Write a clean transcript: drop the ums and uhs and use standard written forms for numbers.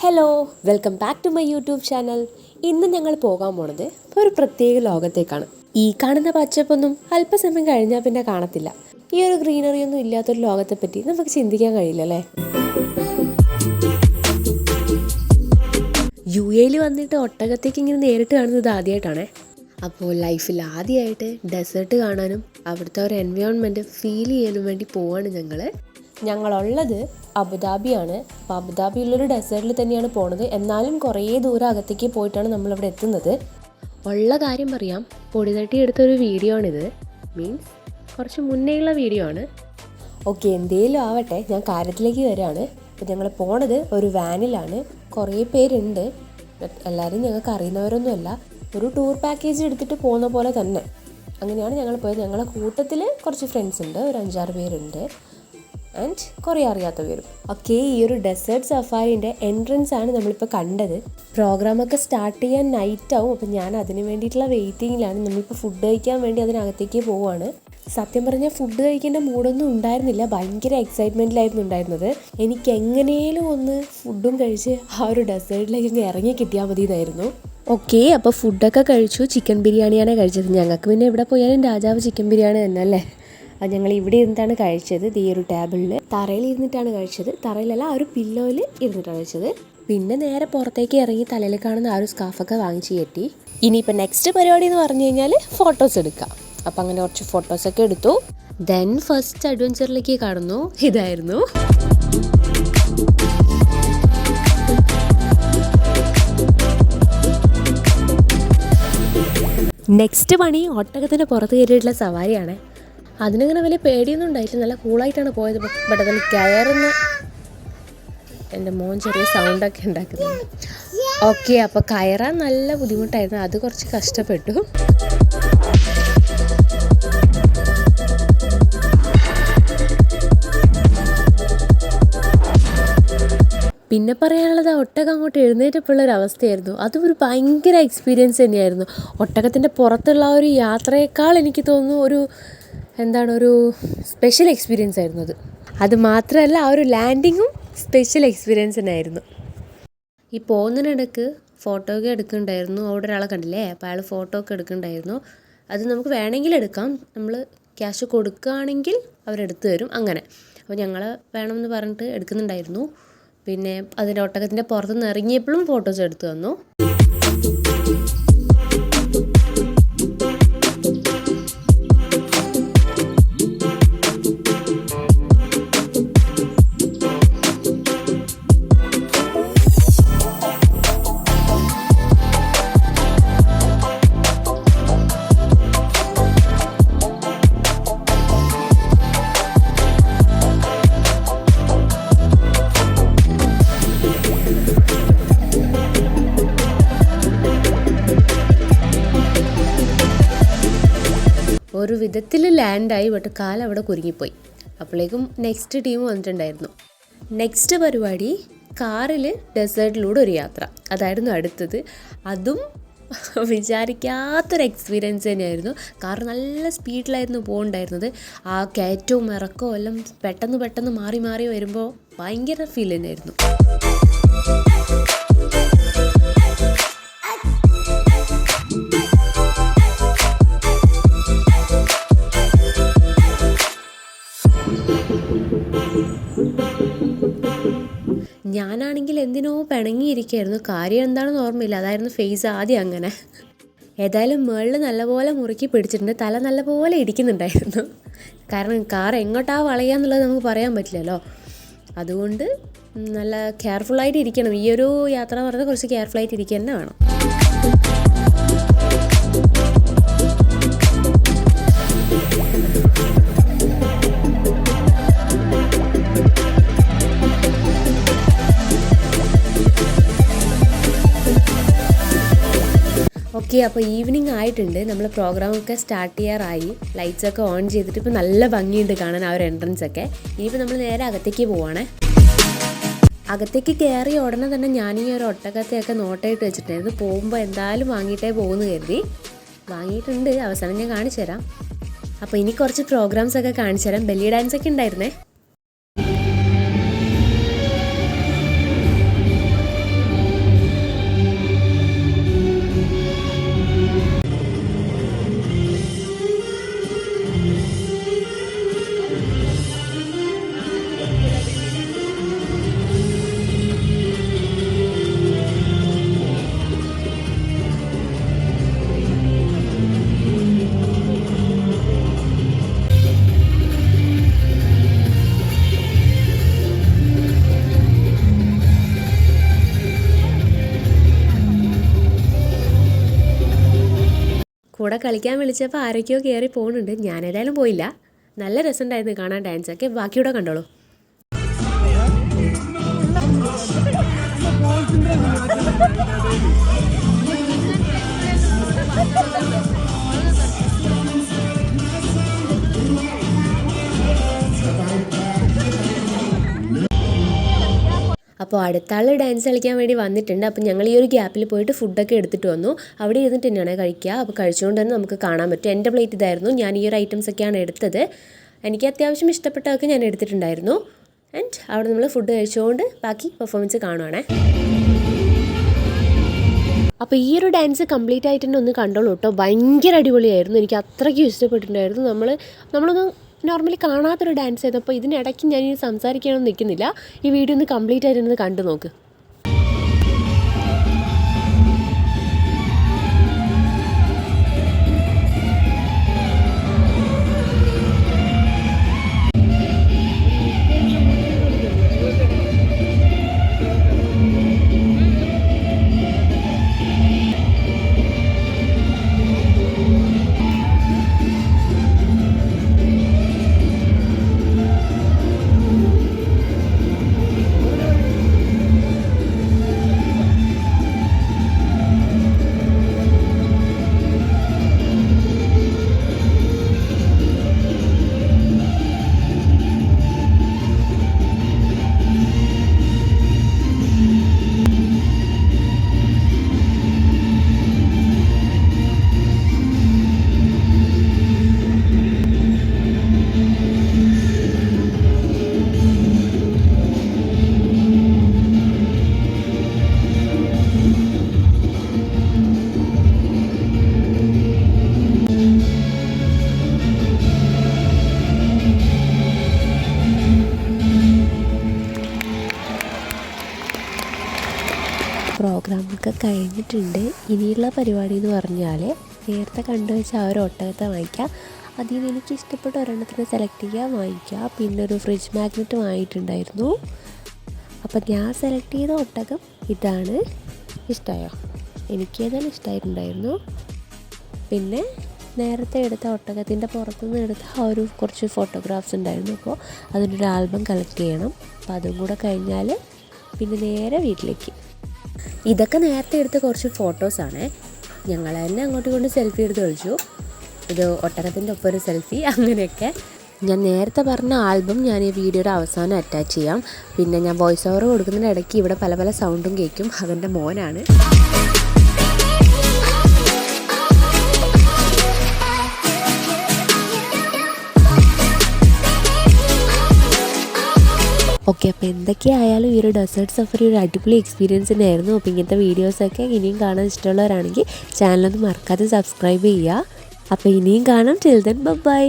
Hello, welcome back to my YouTube channel. ഇന്ന് ഞങ്ങൾ പോകാൻ പോണത് ഒരു പ്രത്യേക ലോകത്തേക്കാണ്. ഈ കാണുന്ന പച്ചപ്പൊന്നും അല്പസമയം കഴിഞ്ഞാൽ പിന്നെ കാണത്തില്ല. ഈ ഒരു ഗ്രീനറി ഒന്നും ഇല്ലാത്തൊരു ലോകത്തെപ്പറ്റി നമുക്ക് ചിന്തിക്കാൻ കഴിയില്ലല്ലേ. UAE വന്നിട്ട് ഒട്ടകത്തേക്ക് ഇങ്ങനെ നേരിട്ട് കാണുന്നത് ആദ്യമായിട്ടാണ്. അപ്പോൾ ലൈഫിൽ ആദ്യമായിട്ട് ഡെസേർട്ട് കാണാനും അവിടുത്തെ ഒരു എൻവയോൺമെൻറ്റ് ഫീൽ ചെയ്യാനും വേണ്ടി പോവാണ് ഞങ്ങളുള്ളത് അബുദാബിയാണ്. അപ്പോൾ അബുദാബിയുള്ളൊരു ഡെസേർട്ടിൽ തന്നെയാണ് പോണത്. എന്നാലും കുറേ ദൂരം അകത്തേക്ക് പോയിട്ടാണ് നമ്മളിവിടെ എത്തുന്നത്. ഉള്ള കാര്യം പറയാം, പൊടി തട്ടി എടുത്തൊരു വീഡിയോ ആണിത്. മീൻസ് കുറച്ച് മുന്നേയുള്ള വീഡിയോ ആണ്. ഓക്കെ, എന്തേലും ആവട്ടെ, ഞാൻ കാര്യത്തിലേക്ക് വരികയാണ്. അപ്പോൾ ഞങ്ങൾ പോണത് ഒരു വാനിലാണ്. കുറേ പേരുണ്ട്, എല്ലാവരും ഞങ്ങൾക്ക് അറിയുന്നവരൊന്നുമല്ല. ഒരു ടൂർ പാക്കേജ് എടുത്തിട്ട് പോകുന്ന പോലെ തന്നെ അങ്ങനെയാണ് ഞങ്ങൾ പോയത്. ഞങ്ങളുടെ കൂട്ടത്തിൽ കുറച്ച് ഫ്രണ്ട്സ് ഉണ്ട്, ഒരു 5-6 പേരുണ്ട്, ആൻഡ് കുറേ അറിയാത്ത പേരും. ഓക്കെ, ഈ ഒരു ഡെസേർട്ട് സഫാരിൻ്റെ എൻട്രൻസ് ആണ് നമ്മളിപ്പോൾ കണ്ടത്. പ്രോഗ്രാമൊക്കെ സ്റ്റാർട്ട് ചെയ്യാൻ നൈറ്റ് ആവും. അപ്പോൾ ഞാൻ അതിന് വേണ്ടിയിട്ടുള്ള വെയിറ്റിങ്ങിലാണ്. നമ്മളിപ്പോൾ ഫുഡ് കഴിക്കാൻ വേണ്ടി അതിനകത്തേക്ക് പോവുകയാണ്. സത്യം പറഞ്ഞാൽ ഫുഡ് കഴിക്കേണ്ട മൂഡൊന്നും ഉണ്ടായിരുന്നില്ല, ഭയങ്കര എക്സൈറ്റ്മെൻറ്റിലായിരുന്നു ഉണ്ടായിരുന്നത്. എനിക്ക് എങ്ങനെയും ഒന്ന് ഫുഡും കഴിച്ച് ആ ഒരു ഡെസേർട്ടിലേക്ക് ഇറങ്ങി കിട്ടിയാൽ മതി എന്നായിരുന്നു. ഓക്കെ, അപ്പോൾ ഫുഡൊക്കെ കഴിച്ചു. ചിക്കൻ ബിരിയാണിയാണ് കഴിച്ചത്. ഞങ്ങൾക്ക് പിന്നെ എവിടെ പോയാലും രാജാവ് ചിക്കൻ ബിരിയാണി തന്നെ അല്ലേ. അത് ഞങ്ങൾ ഇവിടെ ഇരുന്നിട്ടാണ് കഴിച്ചത്. ഈ ഒരു ടേബിളിൽ തറയിൽ ഇരുന്നിട്ടാണ് കഴിച്ചത്. തറയിലല്ല, ആ ഒരു പില്ലോയിൽ ഇരുന്നിട്ടാണ് കഴിച്ചത്. പിന്നെ നേരെ പുറത്തേക്ക് ഇറങ്ങി തലയിൽ കാണുന്ന ആ ഒരു സ്കാർഫൊക്കെ വാങ്ങിച്ച് കെട്ടി. ഇനിയിപ്പോൾ നെക്സ്റ്റ് പരിപാടി എന്ന് പറഞ്ഞു കഴിഞ്ഞാൽ ഫോട്ടോസ് എടുക്കാം. അപ്പം അങ്ങനെ കുറച്ച് ഫോട്ടോസൊക്കെ എടുത്തു. ദെൻ ഫസ്റ്റ് അഡ്വഞ്ചറിലേക്ക് കടന്നു. ഇതായിരുന്നു നെക്സ്റ്റ് പണി. ഒട്ടകത്തിൻ്റെ പുറത്ത് കയറിയിട്ടുള്ള സവാരിയാണ്. അതിനങ്ങനെ വലിയ പേടിയൊന്നും ഉണ്ടായിട്ടില്ല, നല്ല കൂളായിട്ടാണ് പോയത്. ബട്ട് അതിൽ കയറുന്ന എൻ്റെ മോൻ ചെറിയ സൗണ്ടൊക്കെ ഉണ്ടാക്കുന്നുണ്ട്. ഓക്കെ, അപ്പോൾ കയറാൻ നല്ല ബുദ്ധിമുട്ടായിരുന്നു, അത് കുറച്ച് കഷ്ടപ്പെട്ടു. പിന്നെ പറയാനുള്ളത്, ഒട്ടകം അങ്ങോട്ട് എഴുന്നേറ്റപ്പോഴുള്ളൊരവസ്ഥയായിരുന്നു. അതും ഒരു ഭയങ്കര എക്സ്പീരിയൻസ് തന്നെയായിരുന്നു. ഒട്ടകത്തിൻ്റെ പുറത്തുള്ള ഒരു യാത്രയേക്കാൾ എനിക്ക് തോന്നുന്നു ഒരു സ്പെഷ്യൽ എക്സ്പീരിയൻസ് ആയിരുന്നു അത് മാത്രമല്ല, ആ ഒരു ലാൻഡിങ്ങും സ്പെഷ്യൽ എക്സ്പീരിയൻസ് തന്നെയായിരുന്നു. ഈ പോകുന്നതിനിടയ്ക്ക് ഫോട്ടോ ഒക്കെ എടുക്കുന്നുണ്ടായിരുന്നു. അവിടെ ഒരാളെ കണ്ടില്ലേ, അപ്പോൾ അയാൾ ഫോട്ടോ ഒക്കെ എടുക്കുന്നുണ്ടായിരുന്നു. അത് നമുക്ക് വേണമെങ്കിൽ എടുക്കാം, നമ്മൾ ക്യാഷ് കൊടുക്കുകയാണെങ്കിൽ അവരെടുത്ത് തരും അങ്ങനെ. അപ്പോൾ ഞങ്ങൾ വേണമെന്ന് പറഞ്ഞിട്ട് എടുക്കുന്നുണ്ടായിരുന്നു. പിന്നെ അതിൻ്റെ ഒട്ടകത്തിൻ്റെ പുറത്തുനിന്ന് ഇറങ്ങിയപ്പോഴും ഫോട്ടോസ് എടുത്തു തന്നു. ഒരു വിധത്തിൽ ലാൻഡായി, ബട്ട് കാലം അവിടെ കുരുങ്ങിപ്പോയി. അപ്പോഴേക്കും നെക്സ്റ്റ് ടീം വന്നിട്ടുണ്ടായിരുന്നു. നെക്സ്റ്റ് പരിപാടി കാറിൽ ഡെസേർട്ടിലൂടെ ഒരു യാത്ര, അതായിരുന്നു അടുത്തത്. അതും വിചാരിക്കാത്തൊരു എക്സ്പീരിയൻസ് തന്നെയായിരുന്നു. കാർ നല്ല സ്പീഡിലായിരുന്നു പോകുന്നുണ്ടായിരുന്നത്. ആ കയറ്റവും ഇറക്കവും എല്ലാം പെട്ടെന്ന് മാറി മാറി വരുമ്പോൾ ഭയങ്കര ഫീൽ തന്നെയായിരുന്നു. ഞാനാണെങ്കിൽ എന്തിനോ പിണങ്ങിയിരിക്കുകയായിരുന്നു. കാര്യം എന്താണെന്ന് ഓർമ്മയില്ല, അതായിരുന്നു ഫേസ് ആദ്യം അങ്ങനെ. ഏതായാലും മുകളിൽ നല്ലപോലെ മുറുക്കി പിടിച്ചിട്ടുണ്ട്, തല നല്ലപോലെ ഇടിക്കുന്നുണ്ടായിരുന്നു. കാരണം കാർ എങ്ങോട്ടാ വളയാന്നുള്ളത് നമുക്ക് പറയാൻ പറ്റില്ലല്ലോ. അതുകൊണ്ട് നല്ല കെയർഫുള്ളായിട്ട് ഇരിക്കണം. ഈ ഒരു യാത്ര എന്ന് പറഞ്ഞാൽ കുറച്ച് കെയർഫുള്ളായിട്ട് ഇരിക്കുക തന്നെ വേണം. ഓക്കെ, അപ്പോൾ ഈവനിങ് ആയിട്ടുണ്ട്. നമ്മൾ പ്രോഗ്രാമൊക്കെ സ്റ്റാർട്ട് ചെയ്യാറായി. ലൈറ്റ്സൊക്കെ ഓൺ ചെയ്തിട്ട് ഇപ്പോൾ നല്ല ഭംഗിയുണ്ട് കാണാൻ ആ ഒരു എൻട്രൻസ് ഒക്കെ. ഇനിയിപ്പോൾ നമ്മൾ നേരെ അകത്തേക്ക് പോവാണേ. അകത്തേക്ക് കയറി ഉടനെ തന്നെ ഞാൻ ഈ ഒരു ഒട്ടകത്തെയൊക്കെ നോട്ടായിട്ട് വെച്ചിട്ടുണ്ടായിരുന്നു. പോകുമ്പോൾ എന്തായാലും വാങ്ങിയിട്ടേ പോകുന്നു കരുതി. വാങ്ങിയിട്ടുണ്ട്, അവസാനം ഞാൻ കാണിച്ചു തരാം. അപ്പോൾ ഇനി കുറച്ച് പ്രോഗ്രാംസൊക്കെ കാണിച്ചു തരാം. ബെല്ലി ഡാൻസൊക്കെ ഉണ്ടായിരുന്നേ. കൂടെ കളിക്കാൻ വിളിച്ചപ്പോൾ ആരൊക്കെയോ കയറി പോകുന്നുണ്ട്. ഞാനേതായാലും പോയില്ല. നല്ല രസമുണ്ടായിരുന്നു കാണാൻ ഡാൻസൊക്കെ. ബാക്കിയൂടെ കണ്ടോളൂ. അപ്പോൾ അടുത്ത ആൾ ഡാൻസ് കളിക്കാൻ വേണ്ടി വന്നിട്ടുണ്ട്. അപ്പോൾ ഞങ്ങൾ ഈ ഒരു ഗ്യാപ്പിൽ പോയിട്ട് ഫുഡൊക്കെ എടുത്തിട്ട് വന്നു. അവിടെ ഇരുന്നിട്ട് തന്നെയാണ് കഴിക്കുക. അപ്പോൾ കഴിച്ചുകൊണ്ട് തന്നെ നമുക്ക് കാണാൻ പറ്റും. എൻ്റെ പ്ലേറ്റ് ഇതായിരുന്നു. ഞാൻ ഈ ഒരു ഐറ്റംസൊക്കെയാണ് എടുത്തത്. എനിക്ക് അത്യാവശ്യം ഇഷ്ടപ്പെട്ടതൊക്കെ ഞാൻ എടുത്തിട്ടുണ്ടായിരുന്നു. ആൻഡ് അവിടെ നമ്മൾ ഫുഡ് കഴിച്ചുകൊണ്ട് ബാക്കി പെർഫോമൻസ് കാണുവാണേ. അപ്പോൾ ഈ ഒരു ഡാൻസ് കംപ്ലീറ്റ് ആയിട്ട് തന്നെ ഒന്ന് കണ്ടോളൂ കേട്ടോ. ഭയങ്കര അടിപൊളിയായിരുന്നു. എനിക്ക് അത്രയ്ക്കും ഇഷ്ടപ്പെട്ടിട്ടുണ്ടായിരുന്നു. നമ്മളൊന്നും നോർമലി കാണാത്തൊരു ഡാൻസ് ആയിരുന്നു. അപ്പോൾ ഇതിനിടയ്ക്ക് ഞാൻ ഇനി സംസാരിക്കാനൊന്നും നിൽക്കുന്നില്ല. ഈ വീഡിയോ ഒന്ന് കംപ്ലീറ്റ് ആയിട്ട് ഒന്ന് കണ്ടു നോക്ക്. പ്രോഗ്രാമൊക്കെ കഴിഞ്ഞിട്ടുണ്ട്. ഇനിയുള്ള പരിപാടി എന്ന് പറഞ്ഞാൽ നേരത്തെ കണ്ടുവെച്ച ആ ഒരു ഒട്ടകത്തെ വാങ്ങിക്കുക. അതിൽ നിന്ന് എനിക്ക് ഇഷ്ടപ്പെട്ട ഒരെണ്ണത്തിന് സെലക്ട് ചെയ്യുക, വാങ്ങിക്കുക. പിന്നെ ഒരു ഫ്രിഡ്ജ് മാഗ്നറ്റ് വാങ്ങിയിട്ടുണ്ടായിരുന്നു. അപ്പോൾ ഞാൻ സെലക്ട് ചെയ്ത ഒട്ടകം ഇതാണ്. ഇഷ്ടമായോ? എനിക്ക് ഏതായാലും ഇഷ്ടമായിട്ടുണ്ടായിരുന്നു. പിന്നെ നേരത്തെ എടുത്ത ഒട്ടകത്തിൻ്റെ പുറത്തുനിന്ന് എടുത്ത ആ ഒരു കുറച്ച് ഫോട്ടോഗ്രാഫ്സ് ഉണ്ടായിരുന്നു. അപ്പോൾ അതിനൊരു ആൽബം കളക്ട് ചെയ്യണം. അപ്പോൾ അതും കൂടെ കഴിഞ്ഞാൽ പിന്നെ നേരെ വീട്ടിലേക്ക്. ഇതൊക്കെ നേരത്തെ എടുത്ത കുറച്ച് ഫോട്ടോസാണ്. ഞങ്ങൾ തന്നെ അങ്ങോട്ടും കൊണ്ട് സെൽഫി എടുത്ത് കളിച്ചു. ഇത് ഒട്ടകത്തിൻ്റെ ഒപ്പം ഒരു സെൽഫി, അങ്ങനെയൊക്കെ. ഞാൻ നേരത്തെ പറഞ്ഞ ആൽബം ഞാൻ ഈ വീഡിയോയുടെ അവസാനം അറ്റാച്ച് ചെയ്യാം. പിന്നെ ഞാൻ വോയിസ് ഓവർ കൊടുക്കുന്നതിൻ്റെ ഇടയ്ക്ക് ഇവിടെ പല പല സൗണ്ടും കേൾക്കും. അതെൻ്റെ മോനാണ്. ഓക്കെ, അപ്പോൾ എന്തൊക്കെയായാലും ഈ ഒരു ഡെസേർട്ട് സഫറി ഒരു അടിപൊളി എക്സ്പീരിയൻസ് തന്നെയായിരുന്നു. അപ്പോൾ ഇങ്ങനത്തെ വീഡിയോസൊക്കെ ഇനിയും കാണാൻ ഇഷ്ടമുള്ളവരാണെങ്കിൽ ചാനലൊന്ന് മറക്കാതെ സബ്സ്ക്രൈബ് ചെയ്യുക. അപ്പോൾ ഇനിയും കാണാം. Till then bye.